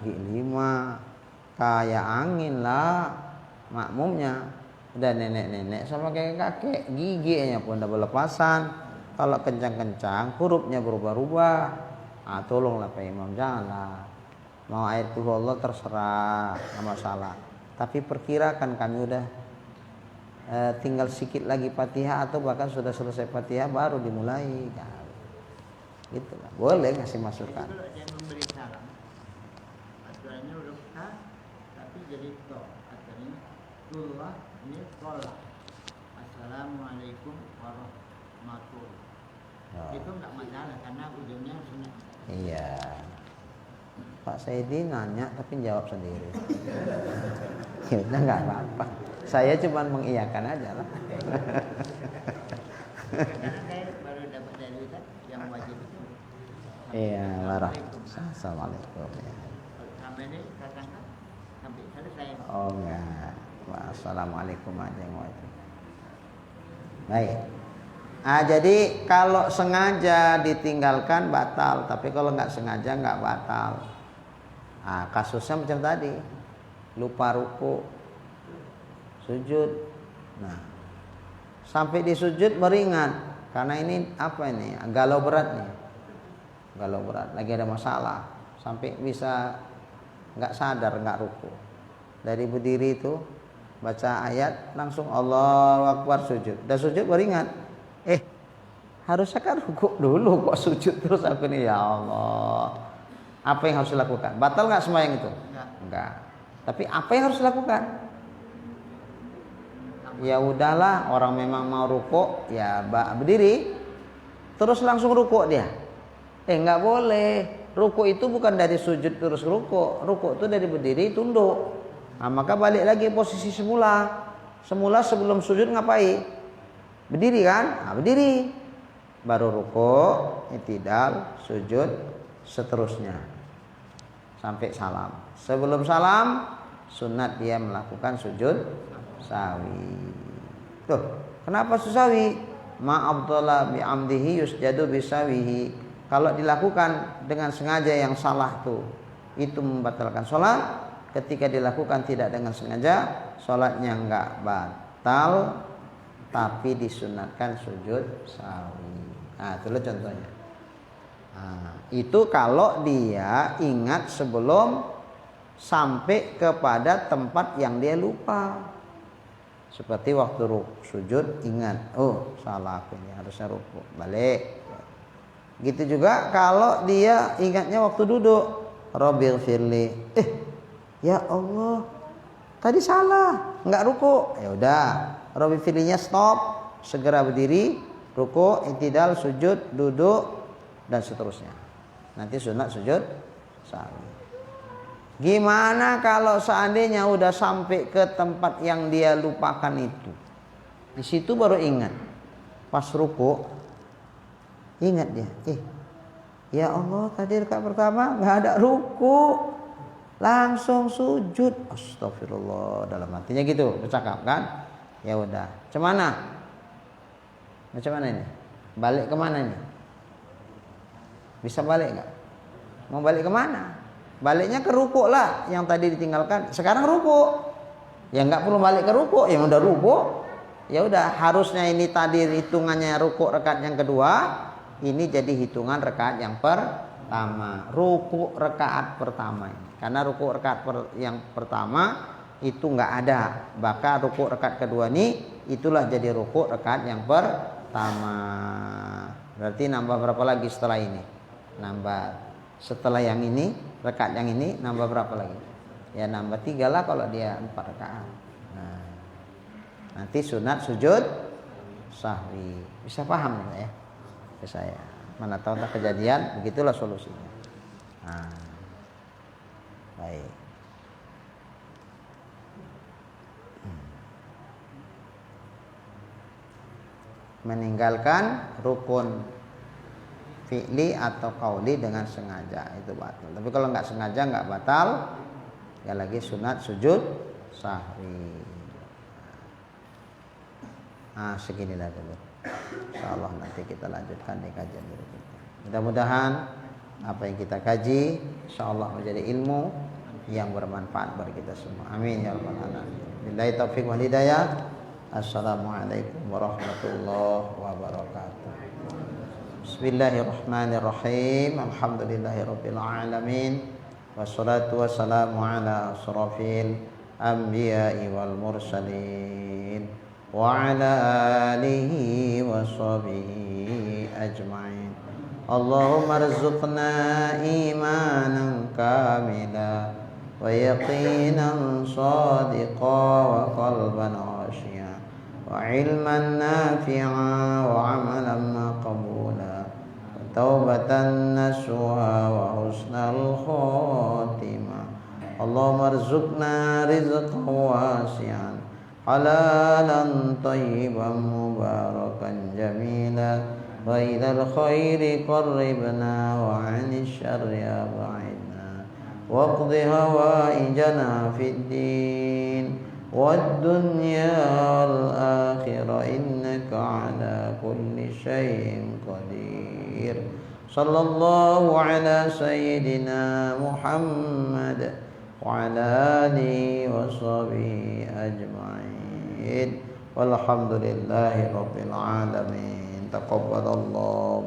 gigi 5. Kayak angin lah makmumnya. Udah nenek-nenek sama kakek-kakek, giginya pun udah berlepasan. Kalau kencang-kencang, hurufnya berubah-ubah. Tolonglah Pak Imam, janganlah. Mau ayat Qul Huwallahu terserah, nggak masalah. Tapi perkirakan kami udah tinggal sedikit lagi Fatihah atau bahkan sudah selesai Fatihah baru dimulai. Nah, gitulah. Boleh ngasih masukan. Jadi kalau dia memberi salam, aturannya huruf K, tapi jadi to. Aturannya tullah, ini tolak. Assalamualaikum warahmatullahi. Itu nggak masalah karena ujungnya sunat. Iya. Pak Saidi nanya tapi jawab sendiri. Ya udah nggak apa-apa. Saya cuma mengiyakan aja lah. Karena saya baru dapat dari Ustaz yang wajib itu. Iya, warah. Assalamualaikum. Sampai ini katakan sampai selesai. Oh enggak. Wassalamualaikum aja yang wajib. Baik. Jadi kalau sengaja ditinggalkan batal, tapi kalau nggak sengaja nggak batal. Kasusnya macam tadi, lupa ruku, sujud. Nah, sampai di sujud beringat, karena ini apa ini? Galau berat nih, galau berat, lagi ada masalah, sampai bisa nggak sadar nggak ruku. Dari berdiri itu baca ayat langsung Allahu Akbar sujud. Udah sujud beringat, harusnya kan ruku dulu kok sujud terus aku nih, ya Allah. Apa yang harus dilakukan? Batal nggak sembahyang itu? Enggak. Tapi apa yang harus dilakukan? Ya udahlah, orang memang mau rukuk, ya berdiri, terus langsung rukuk dia. Nggak boleh. Rukuk itu bukan dari sujud terus rukuk. Rukuk itu dari berdiri tunduk. Nah, maka balik lagi posisi semula. Semula sebelum sujud ngapain? Berdiri kan? Nah, berdiri. Baru rukuk, i'tidal, sujud, seterusnya. Sampai salam. Sebelum salam, sunat dia melakukan sujud sawi. Tuh, kenapa susawi? Ma'abdullah bi'amdihi yusjadu bisawihi. Kalau dilakukan dengan sengaja yang salah tuh, itu membatalkan sholat. Ketika dilakukan tidak dengan sengaja, sholatnya enggak batal, tapi disunatkan sujud sawi. Nah, itu contohnya. Nah, itu kalau dia ingat sebelum sampai kepada tempat yang dia lupa. Seperti waktu sujud ingat, oh salah aku ini, harusnya rukuk, balik. Gitu juga kalau dia ingatnya waktu duduk, Rabbil firli, ya Allah, tadi salah, nggak rukuk. Ya udah, Rabbil firlinya stop, segera berdiri, rukuk, i'tidal, sujud, duduk, dan seterusnya. Nanti sunat sujud sawi. Gimana kalau seandainya udah sampai ke tempat yang dia lupakan itu? Di situ baru ingat. Pas rukuk ingat dia, ya Allah, tadi rakaat pertama nggak ada rukuk, langsung sujud. Astagfirullah, dalam hatinya gitu, bercakap kan? Ya udah, macam mana ini? Balik kemana ini? Bisa balik nggak? Mau balik kemana? Baliknya ke rukuk lah, yang tadi ditinggalkan. Sekarang rukuk, ya nggak perlu balik ke rukuk, yang udah rukuk. Ya udah, harusnya ini tadi hitungannya rukuk rakaat yang kedua. Ini jadi hitungan rakaat yang pertama, rukuk rakaat pertama ini. Karena rukuk rakaat yang pertama itu nggak ada, maka rukuk rakaat kedua ini itulah jadi rukuk rakaat yang pertama. Berarti nambah berapa lagi setelah ini? Nambah setelah yang ini, rakaat yang ini nambah berapa lagi? Ya nambah 3 lah kalau dia 4 rakaat. Nah, nanti sunat sujud sahwi. Bisa paham ya? Saya mana tahu tak kejadian, begitulah solusinya. Nah, baik. Meninggalkan rukun fi'li atau qauli dengan sengaja itu batal. Tapi kalau nggak sengaja nggak batal, ya lagi sunat sujud sahwi. Nah, seginilah dulu. Insyaallah nanti kita lanjutkan di kajian berikutnya. Mudah-mudahan apa yang kita kaji insyaallah menjadi ilmu yang bermanfaat bagi kita semua. Amin ya rabbal alamin. Billahi taufik wal hidayah. Assalamualaikum warahmatullahi wabarakatuh. Bismillahirrahmanirrahim. Alhamdulillahirabbil alamin. Wassalatu wassalamu ala asrofil anbiya'i wal mursalin wa ala alihi wa sahbihi ajma'in. Allahumma arzuqna imanan kamila wa yaqinan sadiqa wa qalban khashiya wa ilman nafi'a wa amalan maqbula wa taubatan nasuha wa husnal khatimah. Allahumma arzuqna rizqan wasi'an halalan tayyiban mubarakan jamila wa ilal khairi qarribna wa 'anil syarri ab'idna waqdi hawaijana fid din wad dunya wal akhirah innaka 'ala kulli syai'in qadir. Sallallahu ala sayyidina Muhammad wa ala alihi wa sahbihi ajma'in. Walhamdulillahi rabbil alamin. Taqabbalallah.